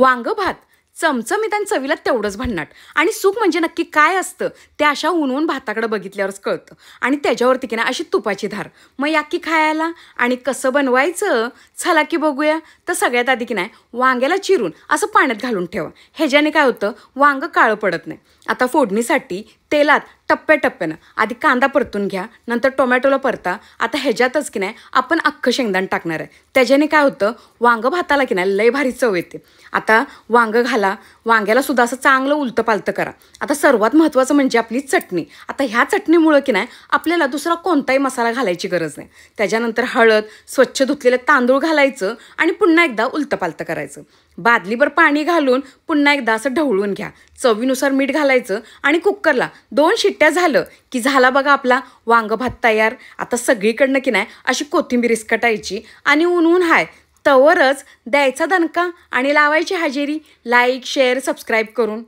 वांग भात चमचमीत आणि चवीला तेवढंच भन्नाट आणि सुख म्हणजे नक्की काय असतं ते अशा ऊन भाताकडे बघितल्यावरच कळतं आणि त्याच्यावरती की ना अशी तुपाची धार. मग या की खायला आणि कसं बनवायचं चला की बघूया. तर सगळ्यात आधी की नाही वांग्याला चिरून असं पाण्यात घालून ठेवा. ह्याच्याने काय होतं वांग काळं पडत नाही. आता फोडणीसाठी तेलात टप्प्याटप्प्यानं आधी कांदा परतून घ्या, नंतर टोमॅटोला परता. आता ह्याच्यातच की नाही आपण अख्खं शेंगदाण टाकणार आहे. त्याच्याने काय होतं वांग भाताला की नाही लय भारी चव येते. आता वांग घाला, वांग्याला सुद्धा असं चांगलं उलटंपालतं करा. आता सर्वात महत्त्वाचं म्हणजे आपली चटणी. आता ह्या चटणीमुळं की नाही आपल्याला दुसरा कोणताही मसाला घालायची गरज नाही. त्याच्यानंतर हळद, स्वच्छ धुतलेलं तांदूळ घालायचं आणि पुन्हा एकदा उलटंपालतं करायचं. बादलीभर पाणी घालून पुन्हा एकदा असं ढवळून घ्या. चवीनुसार मीठ घालायचं आणि कुकरला 2 शिट्ट्या झालं की झाला बघा आपला वांग भात तयार. आता सगळीकडनं की नाही अशी कोथिंबीर इसकटायची आणि ऊन हाय तवरच द्यायचा दणका आणि लावायची हजेरी. लाईक, शेअर, सबस्क्राईब करून.